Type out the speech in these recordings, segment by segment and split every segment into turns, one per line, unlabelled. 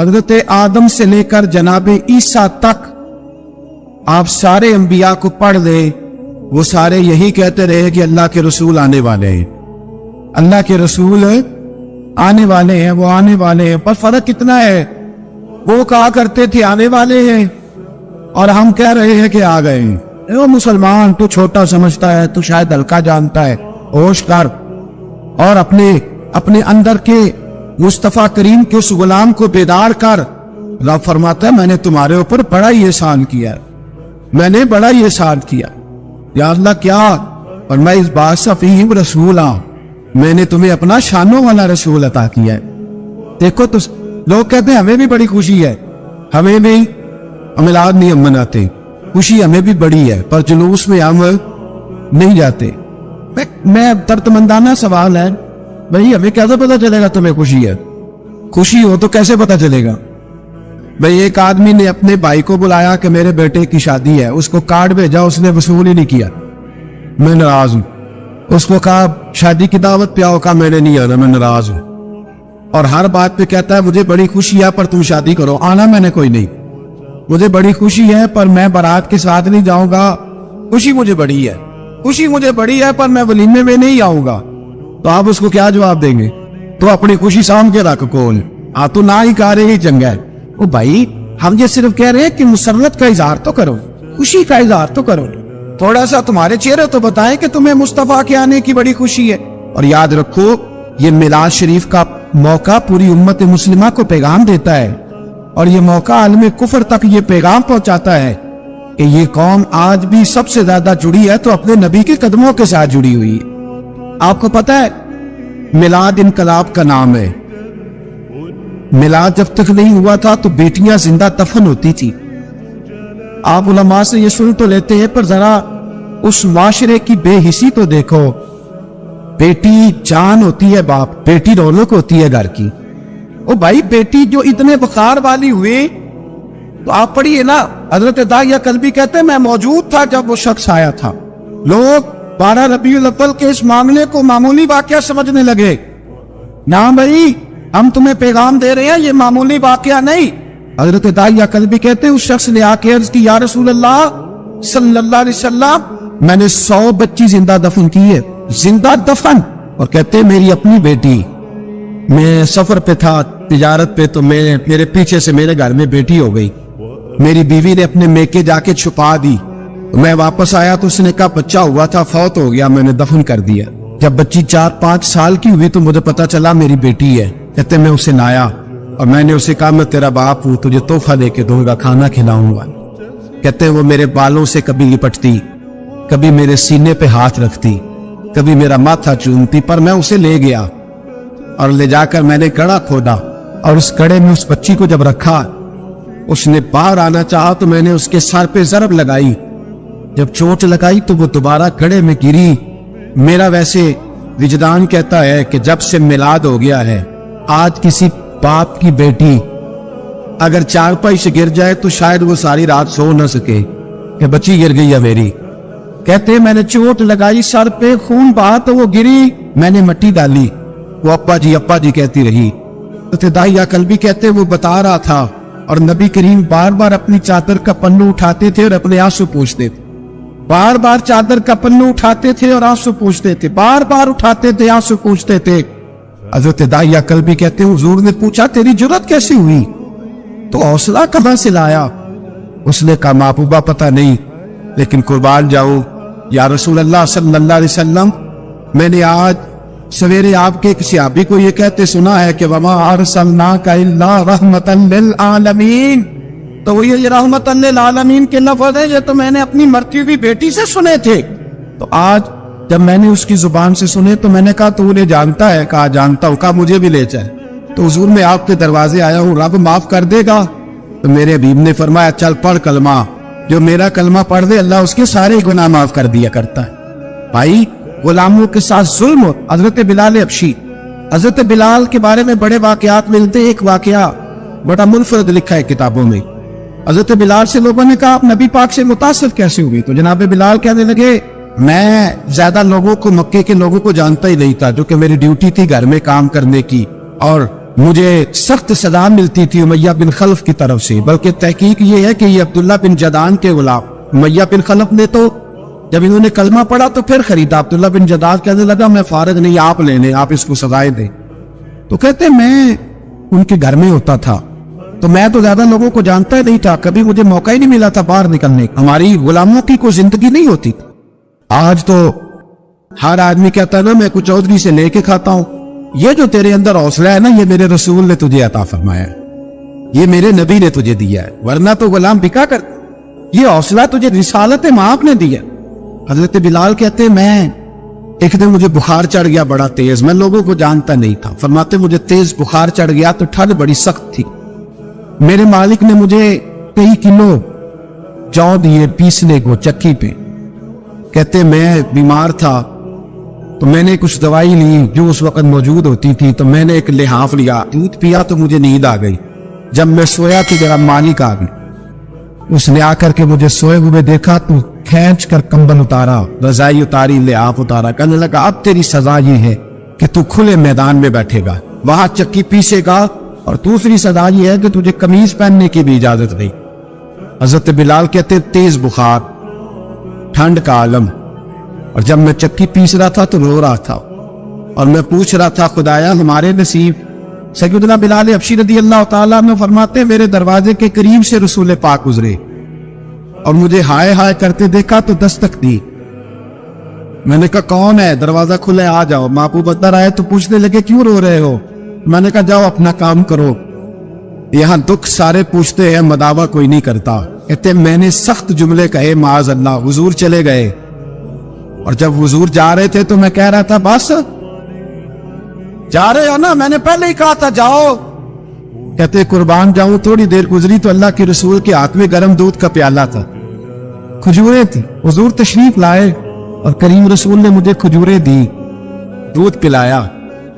حضرت آدم سے لے کر جناب عیسیٰ تک آپ سارے انبیاء کو پڑھ لیں، وہ سارے یہی کہتے رہے کہ اللہ کے رسول آنے والے ہیں، اللہ کے رسول آنے والے ہیں، وہ آنے والے ہیں۔ پر فرق کتنا ہے، وہ کہا کرتے تھے آنے والے ہیں اور ہم کہہ رہے ہیں کہ آ گئے ہیں۔ وہ مسلمان تو چھوٹا سمجھتا ہے، تو شاید ہلکا جانتا ہے، ہوش کر اور اپنے اندر کے مصطفیٰ کریم کے اس غلام کو بیدار کر۔ رب فرماتا ہے میں نے تمہارے اوپر بڑا ہی احسان کیا، میں نے بڑا ہی احسان کیا۔ یا اللہ کیا؟ اور میں اس بات سے فیہم رسول ہوں، میں نے تمہیں اپنا شانوں والا رسول عطا کیا ہے۔ دیکھو تو لوگ کہتے ہیں ہمیں بھی بڑی خوشی ہے، ہمیں بھی میلاد نہیں ہم مناتے، خوشی ہمیں بھی بڑی ہے، پر جلوس میں ہم نہیں جاتے۔ میں ترتمندانہ سوال ہے بھئی ہمیں کیسے پتا چلے گا تمہیں خوشی ہے؟ خوشی ہو تو کیسے پتا چلے گا؟ بھئی ایک آدمی نے اپنے بھائی کو بلایا کہ میرے بیٹے کی شادی ہے، اس کو کارڈ بھیجا، اس نے وصول ہی نہیں کیا، میں ناراض ہوں۔ اس کو کہا شادی کی دعوت پہ آؤ، کہا میں نے نہیں آنا، میں ناراض ہوں۔ اور ہر بات پہ کہتا ہے مجھے بڑی خوشی ہے پر تم شادی کرو، آنا میں نے کوئی نہیں، مجھے بڑی خوشی ہے پر میں بارات کے ساتھ نہیں جاؤں گا، خوشی مجھے بڑی ہے، خوشی مجھے بڑی ہے پر میں ولیمے میں نہیں آؤں گا۔ تو آپ اس کو کیا جواب دیں گے؟ تو اپنی خوشی سام کے رکھ کون تو نہ ہی کہہ رہے ہی چنگا ہے۔ او بھائی ہم یہ صرف کہہ رہے ہیں کہ مسرت کا اظہار تو کرو، خوشی کا اظہار تو کرو، تھوڑا سا تمہارے چہرے تو بتائیں کہ تمہیں مصطفیٰ کے آنے کی بڑی خوشی ہے۔ اور یاد رکھو یہ میلاد شریف کا موقع پوری امت مسلمہ کو پیغام دیتا ہے، اور یہ موقع عالم کفر تک یہ پیغام پہنچاتا ہے کہ یہ قوم آج بھی سب سے زیادہ جڑی ہے تو اپنے نبی کے قدموں کے ساتھ جڑی ہوئی ہے۔ آپ کو پتہ ہے میلاد انقلاب کا نام ہے۔ میلاد جب تک نہیں ہوا تھا تو بیٹیاں زندہ دفن ہوتی تھی۔ آپ علماء سے یہ سن تو لیتے ہیں پر ذرا اس معاشرے کی بے حسی تو دیکھو، بیٹی جان ہوتی ہے باپ، بیٹی رونق ہوتی ہے گھر کی۔ او بھائی بیٹی جو اتنے بخار والی ہوئی تو آپ پڑھیے نا، حضرت داعیہ کلبی کہتے ہیں میں موجود تھا جب وہ شخص آیا تھا، لوگ 12 ربیع الاول کے اس معاملے کو معمولی واقعہ سمجھنے لگے۔ نہ بھائی ہم تمہیں پیغام دے رہے ہیں، یہ معمولی واقعہ نہیں۔ حضرت داعیہ کلبی کہتے ہیں اس شخص نے آ کے عرض کی یا رسول اللہ صلی اللہ علیہ وسلم میں نے 100 بچی زندہ دفن کی ہے، زندہ دفن۔ اور کہتے ہیں میری اپنی بیٹی، میں سفر پہ تھا تجارت پہ تو میرے پیچھے سے میرے گھر میں بیٹی ہو گئی، میری بیوی نے اپنے میکے جا کے چھپا دی، میں واپس آیا تو اس نے کہا بچہ ہوا تھا فوت ہو گیا، میں نے دفن کر دیا۔ جب بچی 4-5 سال کی ہوئی تو مجھے پتا چلا میری بیٹی ہے۔ کہتے میں اسے نایا اور میں نے اسے کہا میں تیرا باپ ہوں، تجھے تحفہ دے کے دوں گا، کھانا کھلاؤں گا۔ کہتے وہ میرے بالوں سے کبھی لپٹتی، کبھی میرے سینے پہ ہاتھ رکھتی، کبھی میرا ماتھا چومتی، پر میں اسے لے گیا اور لے جا کر میں نے کڑا کھودا اور اس کڑے میں اس بچی کو جب رکھا، اس نے باہر آنا چاہا تو میں نے اس کے سر پہ ضرب لگائی، جب چوٹ لگائی تو وہ دوبارہ کڑے میں گری۔ میرا ویسے وجدان کہتا ہے کہ جب سے میلاد ہو گیا ہے آج کسی باپ کی بیٹی اگر چارپائی سے گر جائے تو شاید وہ ساری رات سو نہ سکے کہ بچی گر گئی ہے میری۔ کہتے میں نے چوٹ لگائی سر پہ، خون بہا تو وہ گری، میں نے مٹی ڈالی، وہ ابا جی کہتی رہی۔ تو داعیہ کلبی کہتے وہ بتا رہا تھا اور نبی کریم بار بار اپنی چادر کا پنو اٹھاتے تھے اور اپنے آنسو پوچھتے تھے، بار بار چادر کا پنو اٹھاتے تھے اور آنسو پوچھتے تھے، بار بار اٹھاتے تھے آنسو پوچھتے تھے۔ حضرت داعیہ کلبی کہتے ہیں حضور نے پوچھا تیری جرت کیسی ہوئی، تو حوصلہ کہاں سے لایا؟ اس نے کہا محبوبہ پتہ نہیں، لیکن قربان جاؤں یا رسول اللہ صلی اللہ علیہ وسلم، میں نے آج سویرے آپ کے ایک صحابی کو یہ کہتے سنا ہے کہ وَمَا أَرْسَلْنَاكَ إِلَّا رَحْمَةً لِلْعَالَمِينَ، تو وہ یہ رحمت للعالمین کے لفظ ہے، یہ تو میں نے اپنی مرتی ہوئی بیٹی سے سنے تھے۔ تو آج جب میں نے اس کی زبان سے سنے تو میں نے کہا تو انہیں جانتا ہے؟ کہا جانتا ہوں۔ کہا مجھے بھی لے جائے۔ تو حضور میں آپ کے دروازے آیا ہوں، رب معاف کر دے گا؟ تو میرے حبیب نے فرمایا چل پڑھ کلمہ، جو میرا کلمہ پڑھ دے اللہ اس کے سارے گناہ معاف کر دیا کرتا ہے۔ بھائی غلاموں کے ساتھ ظلم، حضرت بلال حبشی، حضرت بلال کے بارے میں بڑے واقعات ملتے ہیں۔ ایک واقعہ بڑا منفرد لکھا ہے کتابوں میں۔ حضرت بلال سے لوگوں نے کہا آپ نبی پاک سے متاثر کیسے ہوئی؟ تو جناب بلال کہنے لگے میں زیادہ لوگوں کو، مکے کے لوگوں کو جانتا ہی نہیں تھا، جو کہ میری ڈیوٹی تھی گھر میں کام کرنے کی، اور مجھے سخت سزا ملتی تھی امیہ بن خلف کی طرف سے، بلکہ تحقیق یہ ہے کہ یہ عبداللہ بن جدعان کے غلام امیہ بن خلف نے تو جب انہوں نے کلمہ پڑھا تو پھر خریدا۔ عبداللہ بن جدعان کہنے لگا میں فارغ نہیں، آپ لے لیں، آپ اس کو سزائیں دیں۔ تو کہتے میں ان کے گھر میں ہوتا تھا تو میں تو زیادہ لوگوں کو جانتا ہی نہیں تھا، کبھی مجھے موقع ہی نہیں ملا تھا باہر نکلنے کا۔ ہماری غلاموں کی کوئی زندگی نہیں ہوتی۔ آج تو ہر آدمی کہتا ہے نا میں کچھ چودھری سے لے کے کھاتا ہوں۔ یہ جو تیرے اندر حوصلہ ہے نا، یہ میرے رسول نے تجھے عطا فرمایا ہے، یہ میرے نبی نے تجھے دیا ہے، ورنہ تو غلام بکا کرتا۔ یہ حوصلہ تجھے رسالت مآب نے دیا۔ حضرت بلال کہتے میں ایک دن مجھے بخار چڑھ گیا بڑا تیز، میں لوگوں کو جانتا نہیں تھا، فرماتے مجھے تیز بخار چڑھ گیا تو ٹھنڈ بڑی سخت تھی، میرے مالک نے مجھے کئی کلو جو دیے پیسنے کو چکی پہ۔ کہتے میں بیمار تھا تو میں نے کچھ دوائی لی جو اس وقت موجود ہوتی تھی، تو میں نے ایک لحاف لیا، دودھ پیا تو مجھے نیند آ گئی۔ جب میں سویا تو میرا مالک آ گیا، اس نے آ کر کے مجھے سوئے ہوئے دیکھا تو کھینچ کر کمبل اتارا، رضائی اتاری، لحاف اتارا، کہنے لگا اب تیری سزا یہ ہے کہ تو کھلے میدان میں بیٹھے گا، وہاں چکی پیسے گا، اور دوسری سزا یہ ہے کہ تجھے قمیض پہننے کی بھی اجازت نہیں۔ حضرت بلال کہتے تیز بخار، ٹھنڈ کا عالم، اور جب میں چکی پیس رہا تھا تو رو رہا تھا اور میں پوچھ رہا تھا خدایا ہمارے نصیب۔ سیدنا بلال حبشی رضی اللہ تعالیٰ عنہ فرماتے میرے دروازے کے قریب سے رسول پاک گزرے اور مجھے ہائے ہائے کرتے دیکھا تو دستک دی۔ میں نے کہا کون ہے؟ دروازہ کھلے آ جاؤ۔ محبوب اندر آئے تو پوچھنے لگے کیوں رو رہے ہو؟ میں نے کہا جاؤ اپنا کام کرو، یہاں دکھ سارے پوچھتے ہیں مداوا کوئی نہیں کرتا۔ کہتے میں نے سخت جملے کہے معاذ اللہ، حضور چلے گئے، اور جب حضور جا رہے تھے تو میں کہہ رہا تھا بس جا رہے ہو نا، میں نے پہلے ہی کہا تھا جاؤ۔ کہتے قربان جاؤں، تھوڑی دیر گزری تو اللہ کے رسول کے ہاتھ میں گرم دودھ کا پیالہ تھا، کھجوریں تھی، حضور تشریف لائے اور کریم رسول نے مجھے کھجوریں دی، دودھ پلایا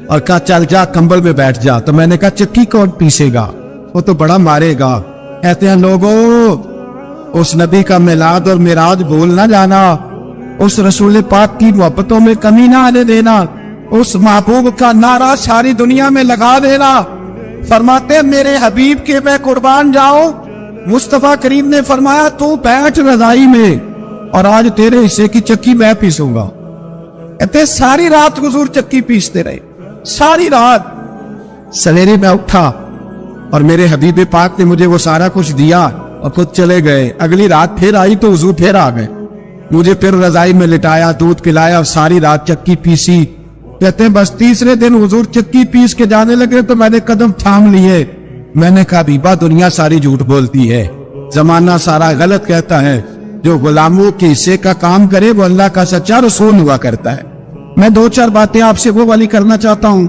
اور کہا چل جا کمبل میں بیٹھ جا۔ تو میں نے کہا چکی کون پیسے گا؟ وہ تو بڑا مارے گا۔ کہتے ہیں لوگوں اس نبی کا میلاد اور معراج بھول نہ جانا، اس رسول پاک کی محبتوں میں کمی نہ آنے دینا، اس محبوب کا نعرہ ساری دنیا میں لگا دینا۔ فرماتے میرے حبیب کے میں قربان جاؤں، مصطفیٰ کریم نے فرمایا تو بیٹھ رضائی میں اور آج تیرے حصے کی چکی میں پیسوں گا۔ کہتے ساری رات حضور چکی پیستے رہے، ساری رات۔ سویرے میں اٹھا اور میرے حبیب پاک نے مجھے وہ سارا کچھ دیا اور خود چلے گئے۔ اگلی رات پھر آئی تو حضور پھر آ گئے، مجھے پھر رضائی میں لٹایا، دودھ پلایا اور ساری رات چکی پیسی۔ کہتے ہیں بس تیسرے دن حضور چکی پیس کے جانے لگے تو میں نے قدم تھام لیے۔ میں نے کہا بیبا دنیا ساری جھوٹ بولتی ہے، زمانہ سارا غلط کہتا ہے، جو غلاموں کے حصے کا کام کرے وہ اللہ کا سچا رسول ہوا کرتا ہے۔ میں دو چار باتیں آپ سے وہ والی کرنا چاہتا ہوں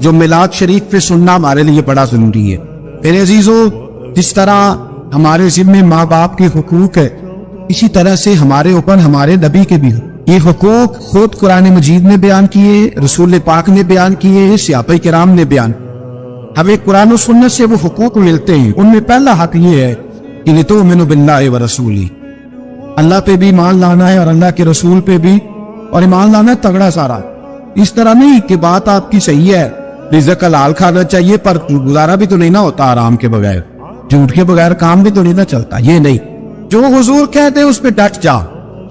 جو میلاد شریف پہ سننا ہمارے لیے بڑا ضروری ہے۔ میرے عزیزو، جس طرح ہمارے ذمے ماں باپ کے حقوق ہے، اسی طرح سے ہمارے اوپر ہمارے نبی کے بھی یہ حقوق خود قرآن مجید نے بیان کیے، رسول پاک نے بیان کیے، صحابہ کرام نے بیان۔ ہمیں قرآن و سنت سے وہ حقوق ملتے ہیں، ان میں پہلا حق یہ ہے کہ لِتُؤْمِنُوا بِاللَّهِ وَرَسُولِهِ، اللہ پہ بھی ایمان لانا ہے اور اللہ کے رسول پہ بھی، اور ایمان لانا ہے تگڑا سارا۔ اس طرح نہیں کہ بات آپ کی صحیح ہے، رزق حلال کھانا چاہیے پر گزارا بھی تو نہیں نہ ہوتا آرام کے بغیر، جھوٹ کے بغیر کام بھی تو نہیں نہ چلتا، یہ نہیں۔ جو حضور کہتے اس پہ ڈٹ جا،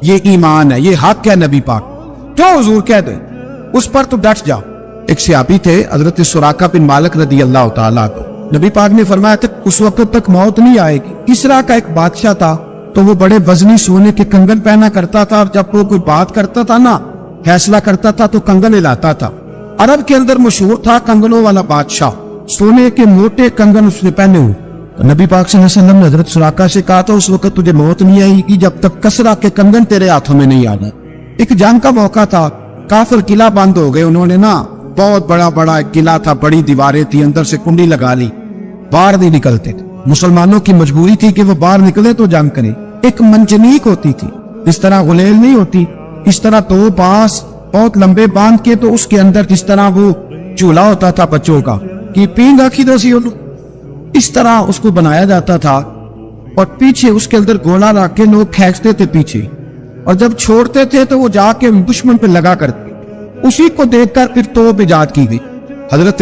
یہ ایمان ہے، یہ حق ہے نبی پاک، جو حضور کہتے اس پر تو ڈٹ جا۔ ایک صحابی تھے حضرت سراقہ بن مالک رضی اللہ تعالیٰ کو، نبی پاک نے فرمایا تھا اس وقت تک موت نہیں آئے گی۔ کسرا کا ایک بادشاہ تھا تو وہ بڑے وزنی سونے کے کنگن پہنا کرتا تھا، اور جب وہ کوئی بات کرتا تھا نا، فیصلہ کرتا تھا تو کنگن ہلاتا تھا۔ عرب کے اندر مشہور تھا کنگنوں والا بادشاہ، سونے کے موٹے کنگن اس نے پہنے ہوئے۔ نبی پاک صلی اللہ علیہ وسلم نے حضرت سراقہ سے کہا تھا اس وقت تجھے موت نہیں آئے گی جب تک کسرا کے کنگن تیرے ہاتھوں میں نہیں آ جائے۔ ایک جنگ کا موقع تھا، کافر قلعہ بند ہو گئے، انہوں نے نا بہت بڑا ایک قلعہ تھا، بڑی دیواریں تھی، اندر سے کنڈی لگا لی، باہر نہیں نکلتے تھے۔ مسلمانوں کی مجبوری تھی کہ وہ باہر نکلے تو جنگ کریں۔ ایک منجنیق ہوتی تھی، اس طرح غلیل نہیں ہوتی، اس طرح دو بانس بہت لمبے باندھ کے، تو اس کے اندر جس طرح وہ چولہا ہوتا تھا بچوں کا کہ پینگ آکھی دوسی اس طرح اس کو بنایا جاتا تھا، اور پیچھے اس کے اندر گولا رکھ کے لوگ کھینچتے تھے پیچھے، اور جب چھوڑتے تھے تو وہ جا کے دشمن پہ لگا کرتے۔ اسی کو دیکھ کر پھر توپ ایجاد کی گئی۔ حضرت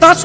10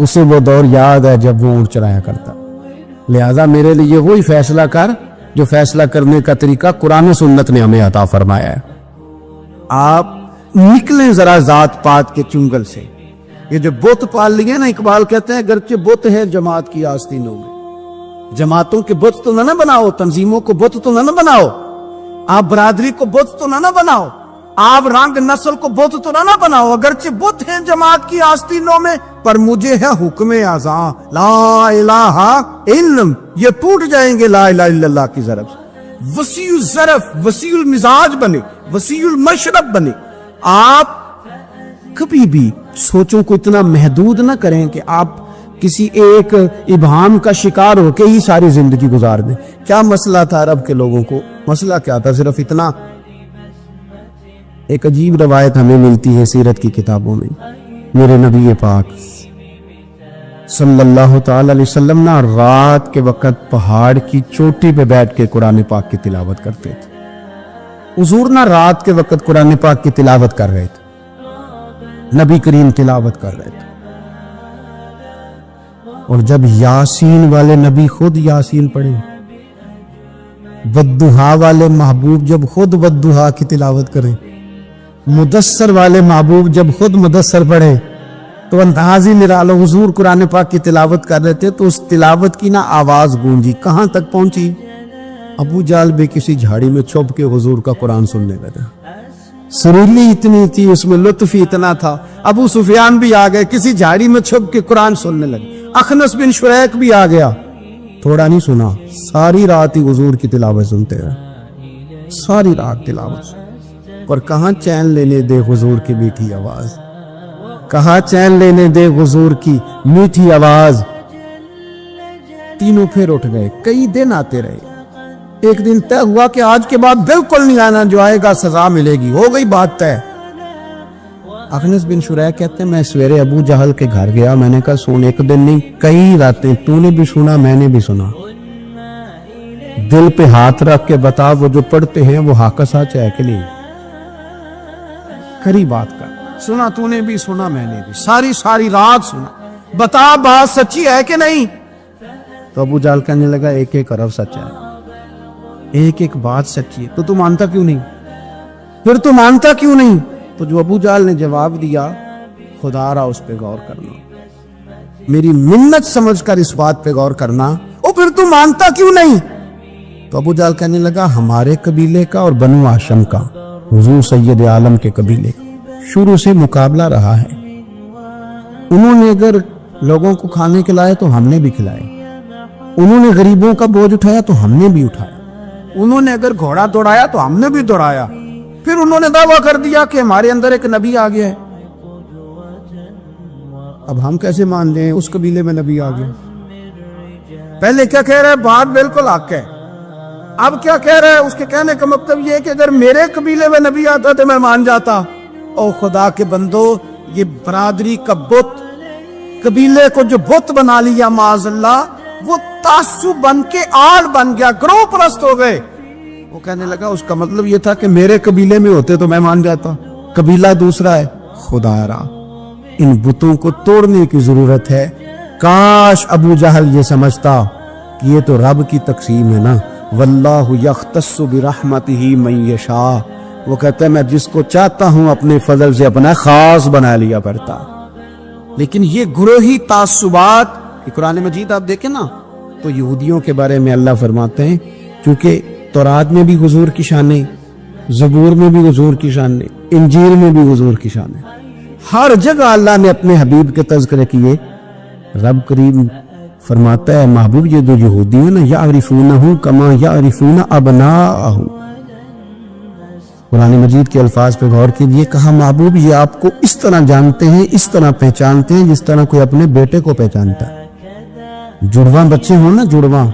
اسے وہ دور یاد ہے جب وہ اونٹ چلایا کرتا. لہذا میرے لیے وہی فیصلہ کر جو فیصلہ کرنے کا طریقہ قرآن و سنت نے ہمیں عطا فرمایا ہے. آپ نکلیں ذرا ذات پات کے چنگل سے. یہ جو بت پال لیے نا، اقبال کہتے ہیں گرچہ بت ہے جماعت کی آستینوں میں، جماعتوں کے بت تو نہ بناؤ، تنظیموں کو بت تو نہ بناؤ، آپ برادری کو بت تو نہ بناؤ، آپ رنگ نسل کو بت تو نہ بناؤ. اگرچہ بت ہے جماعت کی آستینوں میں، پر مجھے ہے حکم اعزاں لا الہ الا، یہ ٹوٹ جائیں گے لا الہ الا اللہ کی ضرب سے. وسیع الظرف، وسیع المزاج بنے، وسیع المشرب بنے. آپ کبھی بھی سوچوں کو اتنا محدود نہ کریں کہ آپ کسی ایک ابہام کا شکار ہو کے ہی ساری زندگی گزار دیں. کیا مسئلہ تھا عرب کے لوگوں کو؟ مسئلہ کیا تھا؟ صرف اتنا. ایک عجیب روایت ہمیں ملتی ہے سیرت کی کتابوں میں. میرے نبی پاک صلی اللہ تعالی علیہ وسلم نا رات کے وقت پہاڑ کی چوٹی پہ بیٹھ کے قرآن پاک کی تلاوت کرتے تھے. حضور نا رات کے وقت قرآن پاک کی تلاوت کر رہے تھے، نبی کریم تلاوت کر رہے تھے. اور جب یاسین والے نبی خود یاسین پڑھے، والضحیٰ والے محبوب جب خود والضحیٰ کی تلاوت کریں، مدثر والے محبوب جب خود مدثر پڑھے، تو انداز ہی نرالو. حضور قرآن پاک کی تلاوت کر رہے تھے تو اس تلاوت کی نا آواز گونجی. کہاں تک پہنچی؟ ابو جہل بھی کسی جھاڑی میں چھپ کے حضور کا قرآن سننے لگا. سریلی اتنی تھی، اس میں لطف ہی اتنا تھا. ابو سفیان بھی آ گئے، کسی جھاڑی میں چھپ کے قرآن سننے لگے. اخنس بن شریک بھی آ گیا. تھوڑا نہیں سنا، ساری رات ہی حضور کی تلاوت سنتے رہے، ساری رات تلاوت سنتے. اور کہاں چین لینے دے حضور کی میٹھی آواز، کہاں چین لینے دے حضور کی میٹھی آواز. تینوں پھر اٹھ گئے. کئی دن آتے رہے. ایک دن طے ہوا کہ آج کے بعد بالکل نہیں آنا، جو آئے گا سزا ملے گی. ہو گئی بات طے. اخنس بن شریک کہتے ہیں میں سویرے ابو جہل کے گھر گیا. میں نے کہا سن، ایک دن نہیں کئی راتیں تو نے بھی سنا، میں نے بھی سنا. دل پہ ہاتھ رکھ کے بتا وہ جو پڑھتے ہیں وہ حق سچ ہے کہ نہیں؟ کری بات کر. سنا تو نے بھی، سنا میں نے بھی، ساری رات سنا. بتا بات سچی ہے کہ نہیں؟ تو ابو جہل کہنے لگا ایک ایک حرف سچ ہے، ایک ایک بات سچی ہے. تو تو مانتا کیوں نہیں؟ پھر تو مانتا کیوں نہیں؟ تو جو ابو جہل نے جواب دیا، خدا را اس پہ غور کرنا، میری منت سمجھ کر اس بات پہ غور کرنا. او پھر تو مانتا کیوں نہیں؟ تو ابو جہل کہنے لگا ہمارے قبیلے کا اور بنو ہاشم کا، حضور سید عالم کے قبیلے کا شروع سے مقابلہ رہا ہے. انہوں نے اگر لوگوں کو کھانے کھلائے تو ہم نے بھی کھلائے، انہوں نے غریبوں کا بوجھ اٹھایا تو ہم نے بھی اٹھایا، انہوں نے اگر گھوڑا دوڑایا تو ہم نے بھی دوڑایا. پھر انہوں نے دعویٰ کر دیا کہ ہمارے اندر ایک نبی آ گیا ہے. اب ہم کیسے مان لیں اس قبیلے میں نبی آ گیا؟ پہلے کیا کہہ رہا ہے؟ بات بالکل حق ہے. اب کیا کہہ رہا ہے؟ اس کے کہنے کا مطلب یہ ہے کہ اگر میرے قبیلے میں نبی آتا تو میں مان جاتا. او خدا کے بندو، یہ برادری کا بت، قبیلے کو جو بت بنا لیا معاذ اللہ، وہ تعصب بن کے آڑ بن گیا، گروہ پرست ہو گئے. وہ کہنے لگا اس کا مطلب یہ تھا کہ میرے قبیلے میں ہوتے تو میں مان جاتا، قبیلہ دوسرا ہے. خدا را، ان بتوں کو توڑنے کی ضرورت ہے. کاش ابو جہل یہ سمجھتا کہ یہ تو رب کی تقسیم ہے نا، واللہ یختص برحمتہ من یشاء. وہ کہتا ہے میں جس کو چاہتا ہوں اپنے فضل سے اپنا خاص بنا لیا کرتا. لیکن یہ گروہی تعصبات، قرآن مجید آپ دیکھیں نا تو یہودیوں کے بارے میں اللہ فرماتے ہیں چونکہ تورات میں بھی حضور کی شانیں، زبور میں بھی حضور کی شانیں، انجیل میں بھی حضور کی شانیں، ہر جگہ اللہ نے اپنے حبیب کے تذکرے کیے. رب کریم فرماتا ہے محبوب یہ جو یہودی ہیں نا یعرفونہ کما یعرفون ابناءہم. قرآن مجید کے الفاظ پہ غور کیجئے. کہا محبوب یہ آپ کو اس طرح جانتے ہیں، اس طرح پہچانتے ہیں جس طرح کوئی اپنے بیٹے کو پہچانتا ہے. جڑواں بچے ہوں نا، جڑواں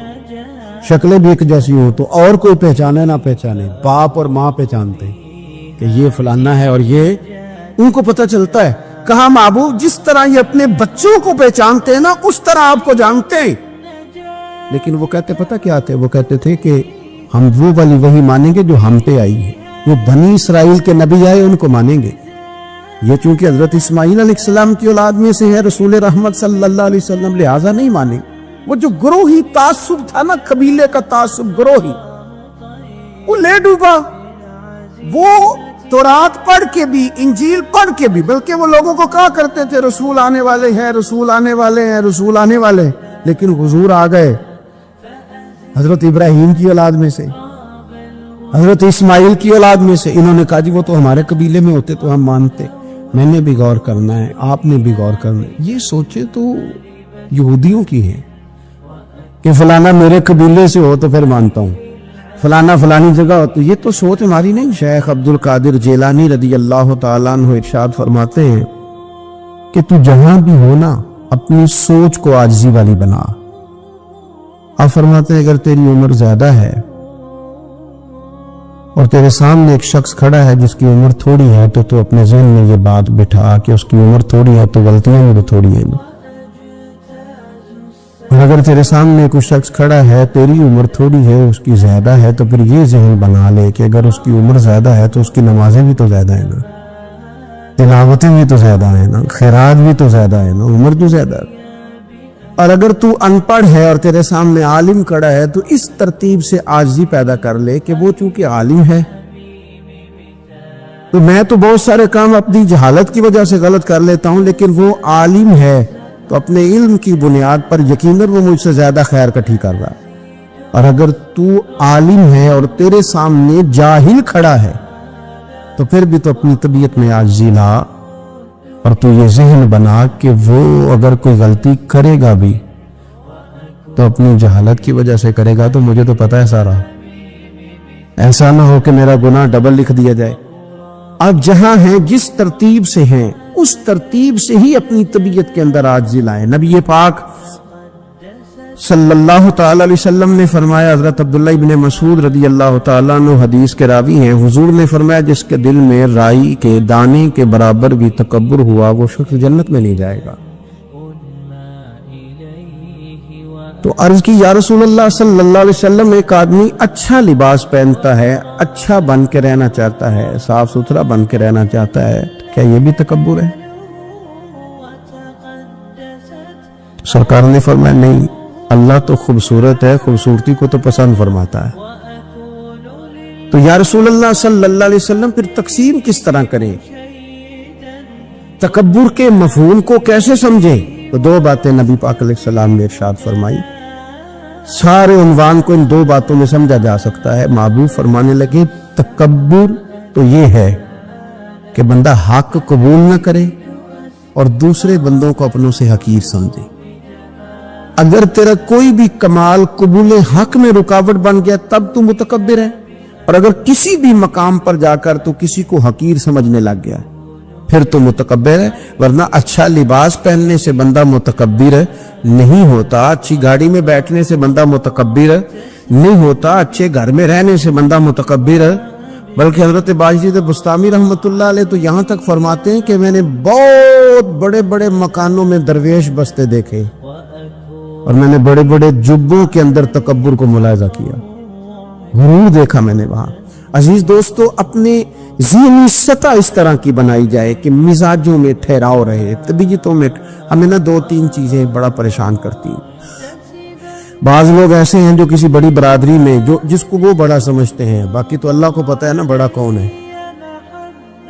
شکلیں بھی ایک جیسی ہوں تو اور کوئی پہچانے نہ پہچانے، باپ اور ماں پہچانتے ہیں کہ یہ فلانا ہے، اور یہ ان کو پتہ چلتا ہے. کہا محبوب جس طرح یہ اپنے بچوں کو پہچانتے ہیں نا اس طرح آپ کو جانتے ہیں. لیکن وہ کہتے پتہ کیا تھے؟ وہ کہتے تھے کہ ہم وہ والی وحی مانیں گے جو ہم پہ آئی ہے، وہ بنی اسرائیل کے نبی آئے ان کو مانیں گے. یہ چونکہ حضرت اسماعیل علیہ السلام کی اولاد میں سے ہے رسول رحمت صلی اللہ علیہ وسلم، لہٰذا نہیں مانے۔ وہ جو گروہی تعصب تھا نا، قبیلے کا تعصب گروہی، وہ لے ڈوبا۔ وہ تورات پڑھ کے بھی، انجیل پڑھ کے بھی، بلکہ وہ لوگوں کو کہا کرتے تھے رسول آنے والے ہیں، رسول آنے والے ہیں، رسول آنے والے ہیں، لیکن حضور آ گئے حضرت ابراہیم کی اولاد میں سے، حضرت اسماعیل کی اولاد میں سے۔ انہوں نے کہا جی وہ تو ہمارے قبیلے میں ہوتے تو ہم مانتے۔ میں نے بھی غور کرنا ہے، آپ نے بھی غور کرنا ہے۔ یہ سوچے تو یہودیوں کی ہے کہ فلانا میرے قبیلے سے ہو تو پھر مانتا ہوں، فلانا فلانی جگہ ہو تو۔ یہ تو سوچ ہماری نہیں۔ شیخ عبد القادر جیلانی رضی اللہ تعالیٰ عنہ ارشاد فرماتے ہیں کہ تو جہاں بھی ہو نا، اپنی سوچ کو عاجزی والی بنا۔ آپ فرماتے ہیں اگر تیری عمر زیادہ ہے اور تیرے سامنے ایک شخص کھڑا ہے جس کی عمر تھوڑی ہے، تو اپنے ذہن میں یہ بات بٹھا کہ اس کی عمر تھوڑی ہے تو غلطیاں بھی تھوڑی ہیں۔ اور اگر تیرے سامنے کوئی شخص کھڑا ہے، تیری عمر تھوڑی ہے، اس کی زیادہ ہے، تو پھر یہ ذہن بنا لے کہ اگر اس کی عمر زیادہ ہے تو اس کی نمازیں بھی تو زیادہ ہیں نا، تلاوتیں بھی تو زیادہ ہیں نا، خیرات بھی تو زیادہ ہے نا، عمر تو زیادہ ہے۔ اور اگر تو ان پڑھ ہے اور تیرے سامنے عالم کھڑا ہے تو اس ترتیب سے عاجزی پیدا کر لے کہ وہ چونکہ عالم ہے تو میں تو بہت سارے کام اپنی جہالت کی وجہ سے غلط کر لیتا ہوں، لیکن وہ عالم ہے تو اپنے علم کی بنیاد پر یقیناً وہ مجھ سے زیادہ خیر کٹھی کر رہا ہے۔ اور اگر تو عالم ہے اور تیرے سامنے جاہل کھڑا ہے تو پھر بھی تو اپنی طبیعت میں عاجزی لا، اور تو یہ ذہن بنا کہ وہ اگر کوئی غلطی کرے گا بھی تو اپنی جہالت کی وجہ سے کرے گا، تو مجھے تو پتہ ہے سارا، ایسا نہ ہو کہ میرا گناہ ڈبل لکھ دیا جائے۔ اب جہاں ہیں، جس ترتیب سے ہیں، اس ترتیب سے ہی اپنی طبیعت کے اندر عاجزی لائیں۔ نبی پاک صلی اللہ تعالی علیہ وسلم نے فرمایا، حضرت عبداللہ ابن مسعود رضی اللہ تعالیٰ عنہ حدیث کے راوی ہیں، حضور نے فرمایا جس کے دل میں رائی کے دانے کے برابر بھی تکبر ہوا وہ شخص جنت میں نہیں جائے گا۔ تو عرض کی یا رسول اللہ صلی اللہ علیہ وسلم، ایک آدمی اچھا لباس پہنتا ہے، اچھا بن کے رہنا چاہتا ہے، صاف ستھرا بن کے رہنا چاہتا ہے، کیا یہ بھی تکبر ہے؟ سرکار نے فرمایا نہیں، اللہ تو خوبصورت ہے، خوبصورتی کو تو پسند فرماتا ہے۔ تو یا رسول اللہ صلی اللہ علیہ وسلم پھر تقسیم کس طرح کریں؟ تکبر کے مفہوم کو کیسے سمجھیں؟ تو دو باتیں نبی پاک علیہ السلام نے ارشاد فرمائی، سارے عنوان کو ان دو باتوں میں سمجھا جا سکتا ہے۔ محبوب فرمانے لگے تکبر تو یہ ہے کہ بندہ حق قبول نہ کرے اور دوسرے بندوں کو اپنوں سے حقیر سمجھے۔ اگر تیرا کوئی بھی کمال قبول حق میں رکاوٹ بن گیا تب تو متکبر ہے، اور اگر کسی بھی مقام پر جا کر تو کسی کو حقیر سمجھنے لگ گیا پھر تو متکبر ہے۔ ورنہ اچھا لباس پہننے سے بندہ متکبر نہیں ہوتا، اچھی گاڑی میں بیٹھنے سے بندہ متکبر نہیں ہوتا، اچھے گھر میں رہنے سے بندہ متکبر، بلکہ حضرت باجید بستامی رحمت اللہ علیہ تو یہاں تک فرماتے ہیں کہ میں نے بہت بڑے بڑے مکانوں میں درویش بستے دیکھے اور میں نے بڑے بڑے جبوں کے اندر تکبر کو ملاحظہ کیا، غرور دیکھا میں نے وہاں۔ عزیز دوستو، اپنے ذہنی سطح اس طرح کی بنائی جائے کہ مزاجوں میں ٹھہراؤ رہے، طبیعتوں میں۔ ہمیں نا دو تین چیزیں بڑا پریشان کرتی ہیں۔ بعض لوگ ایسے ہیں جو کسی بڑی برادری میں جس کو وہ بڑا سمجھتے ہیں، باقی تو اللہ کو پتہ ہے نا بڑا کون ہے۔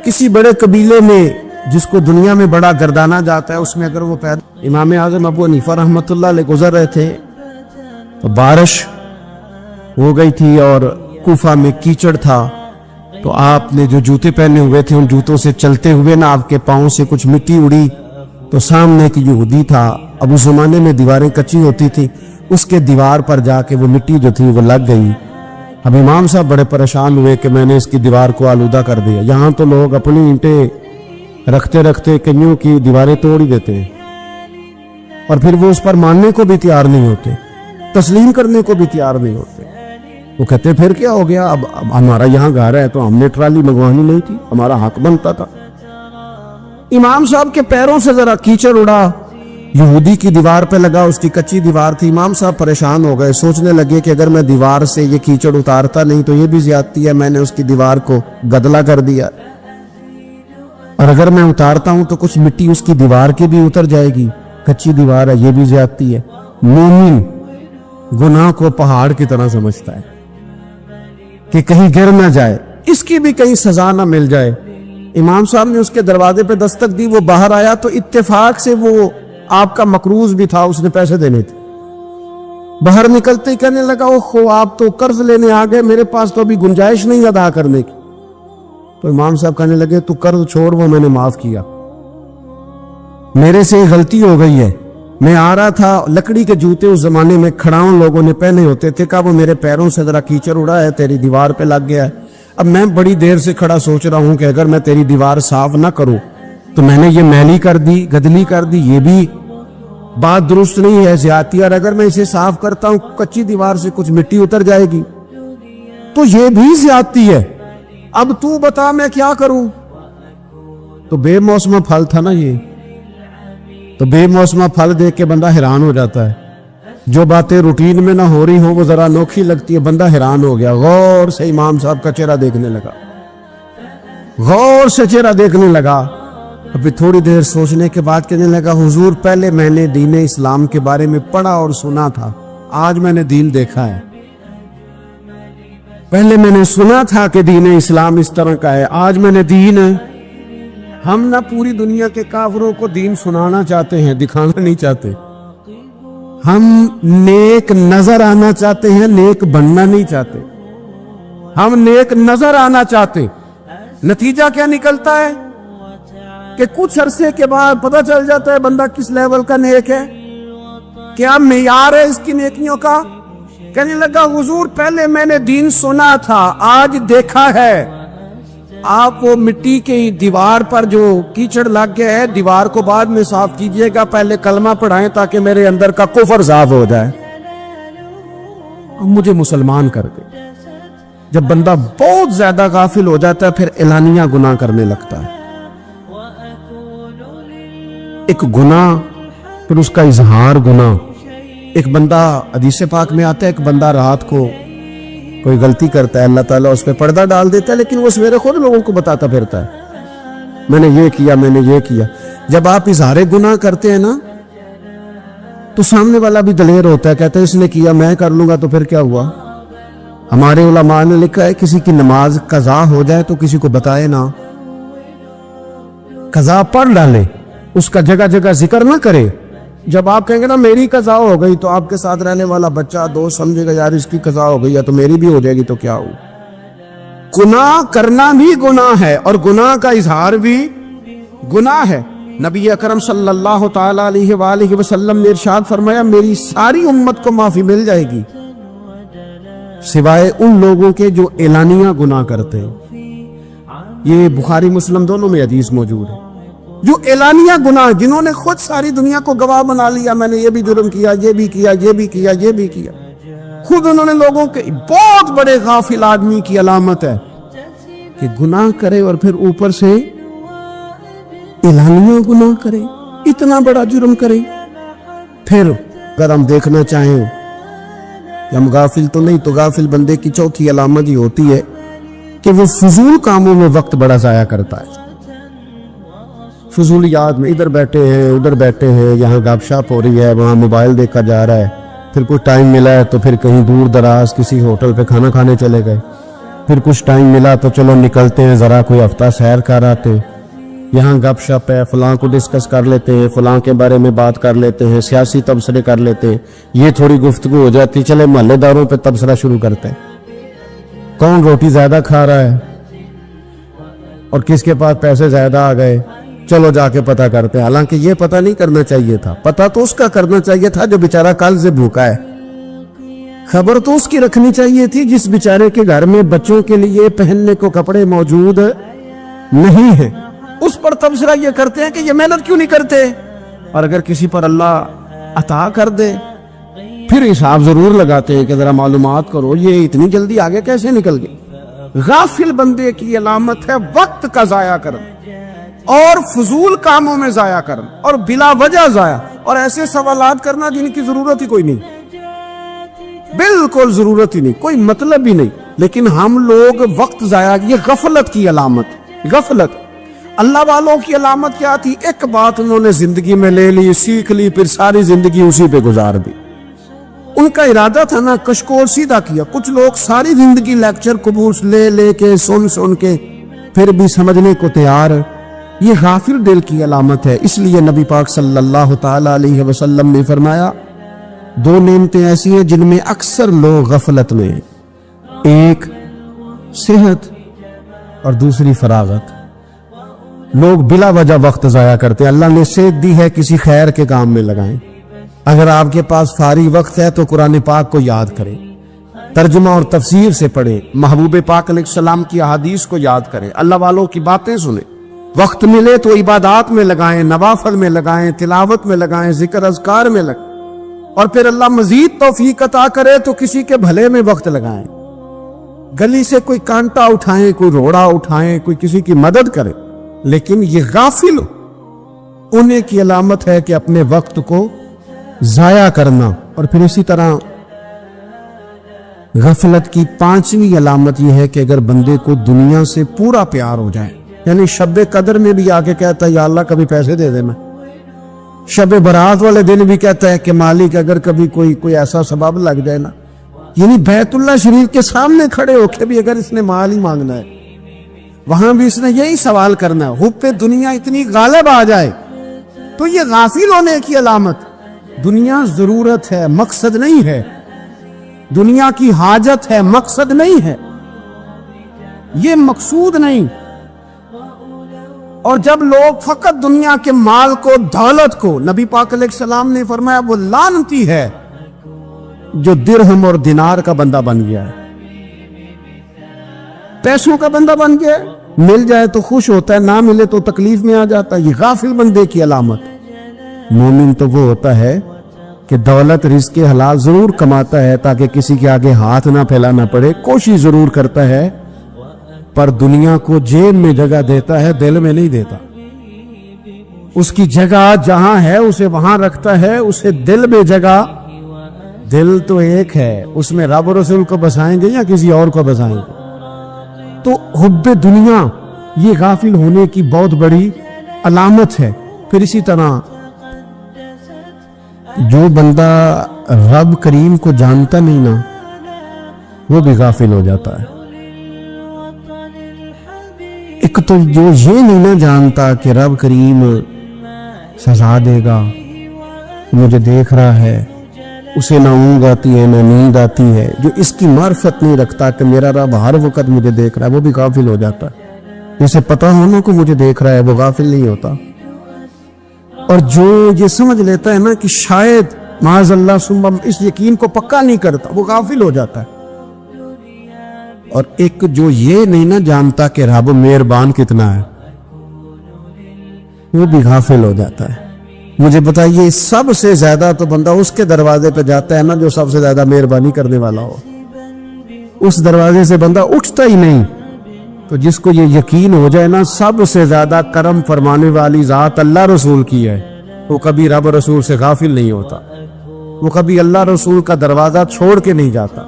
کسی بڑے قبیلے میں جس کو دنیا میں بڑا گردانا جاتا ہے، اس میں اگر وہ پیدا، امام اعظم ابو حنیفہ رحمت اللہ علیہ گزر رہے تھے تو بارش ہو گئی تھی اور کوفہ میں کیچڑ تھا، تو آپ نے جو جوتے پہنے ہوئے تھے ان جوتوں سے چلتے ہوئے نا آپ کے پاؤں سے کچھ مٹی اڑی، تو سامنے ایک یہودی تھا، اب اس زمانے میں دیواریں کچی ہوتی تھی، اس کے دیوار پر جا کے وہ مٹی جو تھی وہ لگ گئی۔ اب امام صاحب بڑے پریشان ہوئے کہ میں نے اس کی دیوار کو آلودہ کر دیا۔ یہاں تو لوگ اپنی اینٹیں رکھتے رکھتے کئیوں کی دیواریں توڑ ہی دیتے ہیں، اور پھر وہ اس پر ماننے کو بھی تیار نہیں ہوتے، تسلیم کرنے کو بھی تیار نہیں ہوتے۔ وہ کہتے پھر کیا ہو گیا، اب ہمارا یہاں گھر ہے تو ہم نے ٹرالی منگوانی نہیں تھی، ہمارا حق بنتا تھا۔ امام صاحب کے پیروں سے ذرا کیچڑ اڑا، یہودی کی دیوار پہ لگا، اس کی کچی دیوار تھی۔ امام صاحب پریشان ہو گئے، سوچنے لگے کہ اگر میں دیوار سے یہ کیچڑ اتارتا نہیں تو یہ بھی زیادتی ہے، میں نے اس کی دیوار کو گدلا کر دیا۔ اور اگر میں اتارتا ہوں تو کچھ مٹی اس کی دیوار کی بھی اتر جائے گی، کچی دیوار ہے، یہ بھی زیادتی ہے۔ مومن گناہ کو پہاڑ کی طرح سمجھتا ہے کہ کہیں گر نہ جائے، اس کی بھی کہیں سزا نہ مل جائے۔ امام صاحب نے اس کے دروازے پہ دستک دی، وہ باہر آیا تو اتفاق سے وہ آپ کا مقروض بھی تھا، اس نے پیسے دینے تھے۔ باہر نکلتے ہی کہنے لگا اوہ آپ تو قرض لینے آ گئے، میرے پاس تو ابھی گنجائش نہیں ادا کرنے کی۔ تو امام صاحب کہنے لگے تو قرض چھوڑ، وہ میں نے معاف کیا، میرے سے غلطی ہو گئی ہے۔ میں آ رہا تھا، لکڑی کے جوتے اس زمانے میں کھڑاؤں لوگوں نے پہنے ہوتے تھے، کہا وہ میرے پیروں سے ذرا کیچڑ اڑا ہے، تیری دیوار پہ لگ گیا ہے۔ اب میں بڑی دیر سے کھڑا سوچ رہا ہوں کہ اگر میں تیری دیوار صاف نہ کروں تو میں نے یہ میلی کر دی، گدلی کر دی، یہ بھی بات درست نہیں ہے، زیادتی، اور اگر میں اسے صاف کرتا ہوں کچی دیوار سے کچھ مٹی اتر جائے گی تو یہ بھی زیادتی ہے، اب تو بتا میں کیا کروں۔ تو بے موسمہ پھل تھا نا یہ، تو بے موسمہ پھل دیکھ کے بندہ حیران ہو جاتا ہے، جو باتیں روٹین میں نہ ہو رہی ہوں وہ ذرا انوکھی لگتی ہے، بندہ حیران ہو گیا، غور سے امام صاحب کا چہرہ دیکھنے لگا، غور سے چہرہ دیکھنے لگا۔ ابھی تھوڑی دیر سوچنے کے بعد کہنے لگا حضور پہلے میں نے دین اسلام کے بارے میں پڑھا اور سنا تھا، آج میں نے دین دیکھا ہے۔ پہلے میں نے سنا تھا کہ دین اسلام اس طرح کا ہے، آج میں نے دین۔ ہم نہ پوری دنیا کے کافروں کو دین سنانا چاہتے ہیں، دکھانا نہیں چاہتے، ہم نیک نظر آنا چاہتے ہیں، نیک بننا نہیں چاہتے، ہم نیک نظر آنا چاہتے۔ نتیجہ کیا نکلتا ہے کہ کچھ عرصے کے بعد پتہ چل جاتا ہے بندہ کس لیول کا نیک ہے، کیا معیار ہے اس کی نیکیوں کا۔ کہنے لگا حضور پہلے میں نے دین سنا تھا، آج دیکھا ہے۔ آپ وہ مٹی کی دیوار پر جو کیچڑ لگ گیا ہے، دیوار کو بعد میں صاف کیجئے گا، پہلے کلمہ پڑھائیں تاکہ میرے اندر کا کفر صاف ہو جائے، مجھے مسلمان کر دے۔ جب بندہ بہت زیادہ غافل ہو جاتا ہے پھر اعلانیہ گناہ کرنے لگتا ہے، ایک گناہ پھر اس کا اظہار گناہ۔ ایک بندہ حدیث پاک میں آتا ہے، ایک بندہ رات کو کوئی غلطی کرتا ہے، اللہ تعالیٰ اس پہ پردہ ڈال دیتا ہے، لیکن وہ سویرے خود لوگوں کو بتاتا پھرتا ہے میں نے یہ کیا، میں نے یہ کیا۔ جب آپ اظہار گناہ کرتے ہیں نا تو سامنے والا بھی دلیر ہوتا ہے، کہتا ہے اس نے کیا میں کر لوں گا تو پھر کیا ہوا۔ ہمارے علماء نے لکھا ہے کسی کی نماز قضا ہو جائے تو کسی کو بتائے نہ، قضا پڑھ ڈالے، اس کا جگہ جگہ ذکر نہ کرے۔ جب آپ کہیں گے نا میری قضا ہو گئی تو آپ کے ساتھ رہنے والا بچہ دوست سمجھے گا یار اس کی قضا ہو گئی ہے تو میری بھی ہو جائے گی تو کیا ہو۔ گناہ کرنا بھی گناہ ہے اور گناہ کا اظہار بھی گناہ ہے۔ نبی اکرم صلی اللہ تعالی علیہ وآلہ وسلم نے ارشاد فرمایا میری ساری امت کو معافی مل جائے گی سوائے ان لوگوں کے جو اعلانیہ گناہ کرتے ہیں۔ یہ بخاری مسلم دونوں میں حدیث موجود ہے۔ جو اعلانیہ گناہ، جنہوں نے خود ساری دنیا کو گواہ بنا لیا، میں نے یہ بھی جرم کیا، یہ بھی کیا، یہ بھی کیا، یہ بھی کیا، خود انہوں نے لوگوں کے، بہت بڑے غافل آدمی کی علامت ہے کہ گناہ کرے اور پھر اوپر سے اعلانیہ گناہ کرے، اتنا بڑا جرم کرے۔ پھر اگر ہم دیکھنا چاہیں کہ ہم غافل تو نہیں، تو غافل بندے کی چوتھی علامت یہ ہوتی ہے کہ وہ فضول کاموں میں وقت بڑا ضائع کرتا ہے۔ فضولیات میں ادھر بیٹھے ہیں ادھر بیٹھے ہیں، یہاں گپ شپ ہو رہی ہے، وہاں موبائل دیکھا جا رہا ہے، پھر کچھ ٹائم ملا ہے تو پھر کہیں دور دراز کسی ہوٹل پہ کھانا کھانے چلے گئے، پھر کچھ ٹائم ملا تو چلو نکلتے ہیں ذرا کوئی ہفتہ سیر کر آتے، یہاں گپ شپ ہے، فلاں کو ڈسکس کر لیتے ہیں، فلاں کے بارے میں بات کر لیتے ہیں، سیاسی تبصرے کر لیتے ہیں، یہ تھوڑی گفتگو ہو جاتی، چلے محلے داروں پہ تبصرہ شروع کرتے ہیں، کون روٹی زیادہ کھا رہا ہے اور کس کے پاس پیسے زیادہ آ گئے، چلو جا کے پتہ کرتے ہیں۔ حالانکہ یہ پتہ نہیں کرنا چاہیے تھا، پتہ تو اس کا کرنا چاہیے تھا جو بیچارہ کل سے بھوکا ہے، خبر تو اس کی رکھنی چاہیے تھی جس بیچارے کے گھر میں بچوں کے لیے پہننے کو کپڑے موجود نہیں ہیں، اس پر تبصرہ یہ کرتے ہیں کہ یہ محنت کیوں نہیں کرتے۔ اور اگر کسی پر اللہ عطا کر دے پھر حساب ضرور لگاتے ہیں کہ ذرا معلومات کرو یہ اتنی جلدی آگے کیسے نکل گئے۔ غافل بندے کی علامت ہے وقت کا ضائع کرنا اور فضول کاموں میں ضائع کرنا اور بلا وجہ ضائع، اور ایسے سوالات کرنا جن کی ضرورت ہی کوئی نہیں، بالکل ضرورت ہی نہیں، کوئی مطلب ہی نہیں، لیکن ہم لوگ وقت ضائع، یہ غفلت کی علامت، غفلت۔ اللہ والوں کی علامت کیا تھی؟ ایک بات انہوں نے زندگی میں لے لی، سیکھ لی، پھر ساری زندگی اسی پہ گزار دی۔ ان کا ارادہ تھا نا کشکول سیدھا کیا۔ کچھ لوگ ساری زندگی لیکچر قبول لے لے کے سن کے پھر بھی سمجھنے کو تیار، یہ غافل دل کی علامت ہے۔ اس لیے نبی پاک صلی اللہ تعالی علیہ وسلم نے فرمایا دو نعمتیں ایسی ہیں جن میں اکثر لوگ غفلت میں ہیں، ایک صحت اور دوسری فراغت۔ لوگ بلا وجہ وقت ضائع کرتے ہیں۔ اللہ نے صحت دی ہے، کسی خیر کے کام میں لگائیں۔ اگر آپ کے پاس فارغ وقت ہے تو قرآن پاک کو یاد کریں، ترجمہ اور تفسیر سے پڑھیں، محبوب پاک علیہ السلام کی احادیث کو یاد کریں، اللہ والوں کی باتیں سنیں۔ وقت ملے تو عبادات میں لگائیں، نوافل میں لگائیں، تلاوت میں لگائیں، ذکر اذکار میں لگائیں، اور پھر اللہ مزید توفیق عطا کرے تو کسی کے بھلے میں وقت لگائیں۔ گلی سے کوئی کانٹا اٹھائیں، کوئی روڑا اٹھائیں، کوئی کسی کی مدد کرے، لیکن یہ غافل انہیں کی علامت ہے کہ اپنے وقت کو ضائع کرنا۔ اور پھر اسی طرح غفلت کی پانچویں علامت یہ ہے کہ اگر بندے کو دنیا سے پورا پیار ہو جائے، یعنی شب قدر میں بھی آگے کہتا ہے یا اللہ کبھی پیسے دے دے، میں شب برات والے دن بھی کہتا ہے کہ مالک اگر کبھی کوئی ایسا سبب لگ جائے نا، یعنی بیت اللہ شریف کے سامنے کھڑے ہو کے بھی اگر اس نے مال ہی مانگنا ہے، وہاں بھی اس نے یہی سوال کرنا ہے، حب پہ دنیا اتنی غالب آ جائے، تو یہ غافل ہونے کی علامت۔ دنیا ضرورت ہے، مقصد نہیں ہے، دنیا کی حاجت ہے، مقصد نہیں ہے، یہ مقصود نہیں۔ اور جب لوگ فقط دنیا کے مال کو، دولت کو، نبی پاک علیہ السلام نے فرمایا وہ لعنتی ہے جو درہم اور دینار کا بندہ بن گیا ہے، پیسوں کا بندہ بن گیا ہے، مل جائے تو خوش ہوتا ہے، نہ ملے تو تکلیف میں آ جاتا ہے۔ یہ غافل بندے کی علامت۔ مومن تو وہ ہوتا ہے کہ دولت رزق حلال ضرور کماتا ہے تاکہ کسی کے آگے ہاتھ نہ پھیلانا پڑے، کوشش ضرور کرتا ہے، پر دنیا کو جیب میں جگہ دیتا ہے، دل میں نہیں دیتا۔ اس کی جگہ جہاں ہے اسے وہاں رکھتا ہے، اسے دل میں جگہ، دل تو ایک ہے، اس میں رب رسول کو بسائیں گے یا کسی اور کو بسائیں گے؟ تو حب دنیا یہ غافل ہونے کی بہت بڑی علامت ہے۔ پھر اسی طرح جو بندہ رب کریم کو جانتا نہیں نا، وہ بھی غافل ہو جاتا ہے۔ ایک تو جو یہ نہیں نہ جانتا کہ رب کریم سزا دے گا، مجھے دیکھ رہا ہے، اسے نہ اونگ آتی ہے نہ نیند آتی ہے، جو اس کی معرفت نہیں رکھتا کہ میرا رب ہر وقت مجھے دیکھ رہا ہے، وہ بھی غافل ہو جاتا ہے۔ جسے پتا ہونا کو مجھے دیکھ رہا ہے وہ غافل نہیں ہوتا۔ اور جو یہ سمجھ لیتا ہے نا کہ شاید معاذ اللہ ثم اس یقین کو پکا نہیں کرتا، وہ غافل ہو جاتا ہے۔ اور ایک جو یہ نہیں نہ جانتا کہ رب مہربان کتنا ہے، وہ بھی غافل ہو جاتا ہے۔ مجھے بتائیے سب سے زیادہ تو بندہ اس کے دروازے پہ جاتا ہے نا جو سب سے زیادہ مہربانی کرنے والا ہو، اس دروازے سے بندہ اٹھتا ہی نہیں۔ تو جس کو یہ یقین ہو جائے نا سب سے زیادہ کرم فرمانے والی ذات اللہ رسول کی ہے، وہ کبھی رب رسول سے غافل نہیں ہوتا، وہ کبھی اللہ رسول کا دروازہ چھوڑ کے نہیں جاتا،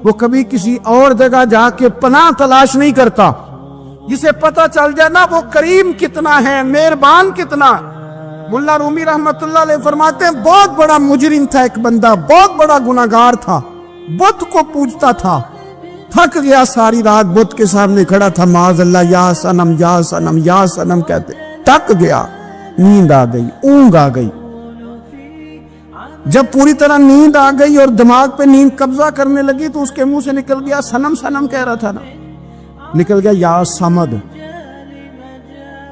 وہ کبھی کسی اور جگہ جا کے پناہ تلاش نہیں کرتا۔ جسے پتہ چل جائے نا وہ کریم کتنا ہے، مہربان کتنا۔ ملا رومی رحمت اللہ علیہ فرماتے ہیں بہت بڑا مجرم تھا ایک بندہ، بہت بڑا گناہگار تھا، بت کو پوجتا تھا، تھک گیا، ساری رات بت کے سامنے کھڑا تھا، معاذ اللہ یا صنم یا صنم یا صنم کہتے، تھک گیا، نیند آ گئی، اونگ آ گئی۔ جب پوری طرح نیند آ گئی اور دماغ پہ نیند قبضہ کرنے لگی تو اس کے منہ سے نکل گیا، صنم صنم کہہ رہا تھا نا، نکل گیا یا صمد،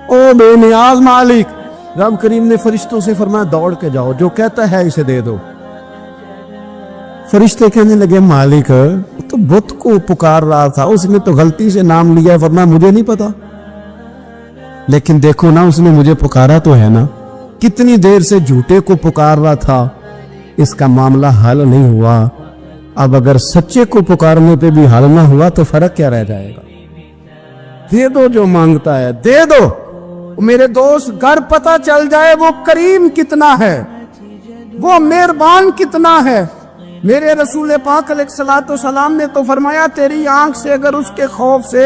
او بے نیاز مالک۔ رب کریم نے فرشتوں سے فرمایا دوڑ کے جاؤ، جو کہتا ہے اسے دے دو۔ فرشتے کہنے لگے مالک تو بت کو پکار رہا تھا، اس نے تو غلطی سے نام لیا، فرمایا مجھے نہیں پتا، لیکن دیکھو نا اس نے مجھے پکارا تو ہے نا، کتنی دیر سے جھوٹے کو پکار رہا تھا، اس کا معاملہ حل نہیں ہوا، اب اگر سچے کو پکارنے پہ بھی حل نہ ہوا تو فرق کیا رہ جائے گا؟ دے دو جو مانگتا ہے، دے دو۔ میرے دوست گر پتہ چل جائے وہ کریم کتنا ہے، وہ مہربان کتنا ہے۔ میرے رسول پاک علیہ الصلوۃ والسلام نے تو فرمایا تیری آنکھ سے اگر اس کے خوف سے